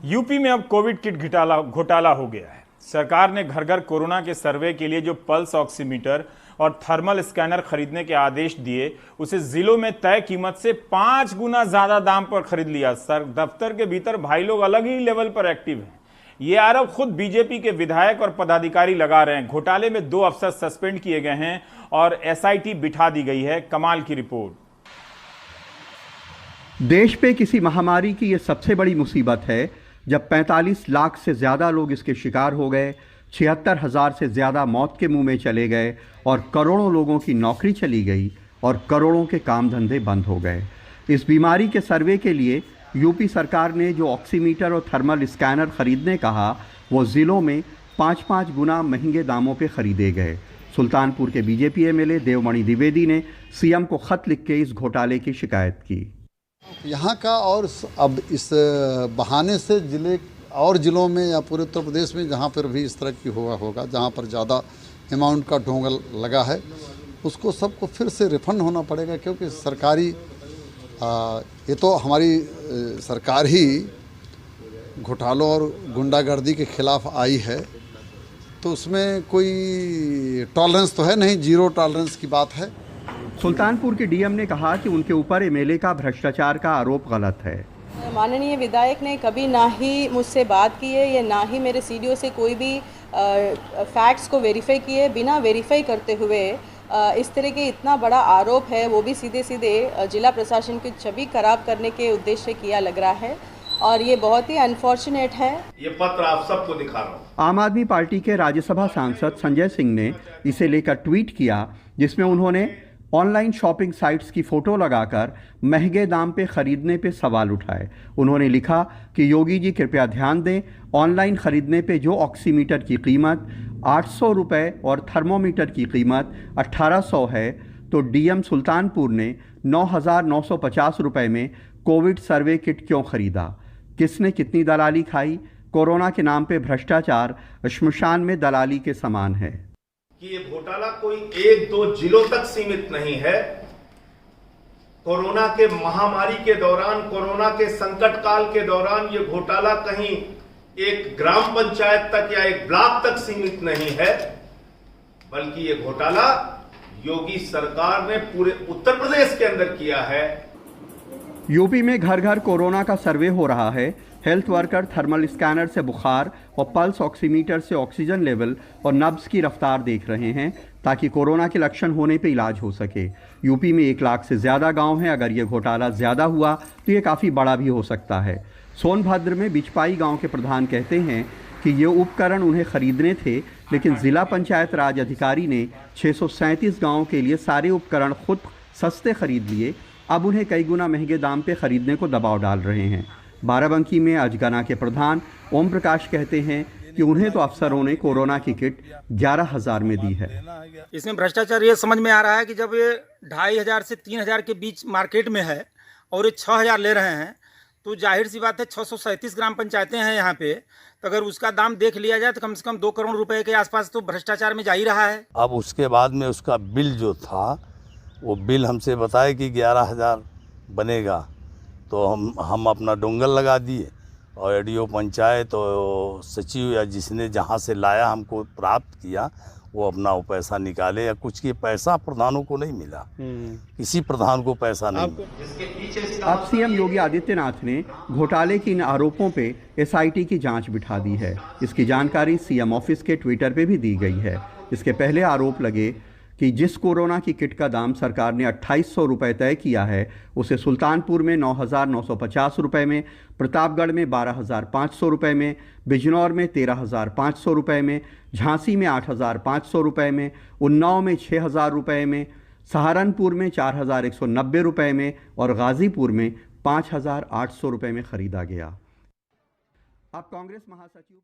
UP में अब Covid kit घोटाला हो गया है। सरकार ने घर घर कोरोना के सर्वे के लिए जो पल्स ऑक्सीमीटर और थर्मल स्कैनर खरीदने के आदेश दिए, उसे जिलों में तय कीमत से 5 गुना ज्यादा दाम पर खरीद लिया। सर दफ्तर के भीतर भाई लोग अलग ही लेवल पर एक्टिव हैं। ये आरोप खुद बीजेपी के विधायक और पदाधिकारी लगा रहे हैं। घोटाले में 2 अफसर सस्पेंड किए गए हैं और एसआईटी बिठा दी गई है। कमाल की रिपोर्ट। देश पे किसी महामारी की यह सबसे बड़ी मुसीबत है जब 45 लाख से ज़्यादा लोग इसके शिकार हो गए, 76,000 से ज़्यादा मौत के मुंह में चले गए और करोड़ों लोगों की नौकरी चली गई और करोड़ों के काम धंधे बंद हो गए। इस बीमारी के सर्वे के लिए यूपी सरकार ने जो ऑक्सीमीटर और थर्मल स्कैनर खरीदने कहा, वो ज़िलों में 5-5 गुना महंगे दामों पे खरीदे गए। सुल्तानपुर के बीजेपी एमएलए देवमणि द्विवेदी ने सीएम को खत लिख के इस घोटाले की शिकायत की। यहाँ का और अब इस बहाने से जिलों में या पूरे उत्तर प्रदेश में जहाँ पर भी इस तरह की होगा, जहाँ पर ज़्यादा अमाउंट का ढोंगा लगा है, उसको सबको फिर से रिफंड होना पड़ेगा, क्योंकि सरकारी ये तो हमारी सरकार ही घोटालों और गुंडागर्दी के खिलाफ आई है, तो उसमें कोई टॉलरेंस तो है नहीं, जीरो टॉलरेंस की बात है। सुल्तानपुर के डीएम ने कहा कि उनके ऊपर एमएलए का भ्रष्टाचार का आरोप गलत है। माननीय विधायक ने कभी ना ही मुझसे बात की है या ना ही मेरे सीडीओ से कोई भी फैक्ट्स को वेरीफाई किए। बिना वेरीफाई करते हुए इस तरह के इतना बड़ा आरोप है, वो भी सीधे सीधे जिला प्रशासन की छवि खराब करने के उद्देश्य से किया लग रहा है और ये बहुत ही अनफॉर्चुनेट है। ये पत्र आप सबको दिखा रहा हूँ। आम आदमी पार्टी के राज्यसभा सांसद संजय सिंह ने इसे लेकर ट्वीट किया, जिसमें उन्होंने ऑनलाइन शॉपिंग साइट्स की फ़ोटो लगाकर महंगे दाम पे ख़रीदने पे सवाल उठाए। उन्होंने लिखा कि योगी जी कृपया ध्यान दें, ऑनलाइन ख़रीदने पे जो ऑक्सीमीटर की कीमत 800 रुपये और थर्मोमीटर की कीमत 1800 है, तो डीएम सुल्तानपुर ने 9,950 रुपये में कोविड सर्वे किट क्यों ख़रीदा? किसने कितनी दलाली खाई? कोरोना के नाम पे भ्रष्टाचार श्मशान में दलाली के समान है। कि ये घोटाला कोई 1-2 जिलों तक सीमित नहीं है। कोरोना के महामारी के दौरान, कोरोना के संकट काल के दौरान ये घोटाला कहीं एक ग्राम पंचायत तक या एक ब्लॉक तक सीमित नहीं है, बल्कि ये घोटाला योगी सरकार ने पूरे उत्तर प्रदेश के अंदर किया है। यूपी में घर घर कोरोना का सर्वे हो रहा है। हेल्थ वर्कर थर्मल स्कैनर से बुखार और पल्स ऑक्सीमीटर से ऑक्सीजन लेवल और नब्ज की रफ्तार देख रहे हैं, ताकि कोरोना के लक्षण होने पे इलाज हो सके। यूपी में 1 लाख से ज़्यादा गांव हैं। अगर ये घोटाला ज़्यादा हुआ तो ये काफ़ी बड़ा भी हो सकता है। सोनभद्र में बिचपाई गांव के प्रधान कहते हैं कि ये उपकरण उन्हें खरीदने थे, लेकिन ज़िला पंचायत राज अधिकारी ने 637 गाँव के लिए सारे उपकरण खुद सस्ते खरीद लिए। अब उन्हें कई गुना महंगे दाम पे खरीदने को दबाव डाल रहे हैं। बाराबंकी में अजगना के प्रधान ओम प्रकाश कहते हैं कि उन्हें तो अफसरों ने कोरोना की किट 11,000 में दी है। इसमें भ्रष्टाचार ये समझ में आ रहा है कि जब ये 2,500 से 3,000 के बीच मार्केट में है और ये 6,000 ले रहे हैं, तो जाहिर सी बात है 637 ग्राम पंचायतें हैं यहाँ पे, तो अगर उसका दाम देख लिया जाए तो कम से कम 2 करोड़ रुपए के आसपास तो भ्रष्टाचार में जा ही रहा है। अब उसके बाद में उसका बिल जो था, वो बिल हमसे बताए कि 11,000 बनेगा, तो हम अपना डोंगल लगा दिए और एडीओ पंचायत और सचिव या जिसने जहाँ से लाया हमको प्राप्त किया, वो अपना वो पैसा निकाले। या कुछ की पैसा प्रधानों को नहीं मिला, किसी प्रधान को पैसा नहीं मिला। अब सीएम योगी आदित्यनाथ ने घोटाले के इन आरोपों पे एसआईटी की जांच बिठा दी है। इसकी जानकारी सीएम ऑफिस के ट्विटर पे भी दी गई है। इसके पहले आरोप लगे कि जिस कोरोना की किट का दाम सरकार ने 2,800 रुपये तय किया है, उसे सुल्तानपुर में 9,950 रुपये में, प्रतापगढ़ में 12,500 रुपये में, बिजनौर में 13,500 रुपये में, झांसी में 8,500 रुपये में, उन्नाव में 6,000 रुपये में, सहारनपुर में 4,190 रुपये में और गाजीपुर में 5,800 रुपये में खरीदा गया। अब कांग्रेस महासचिव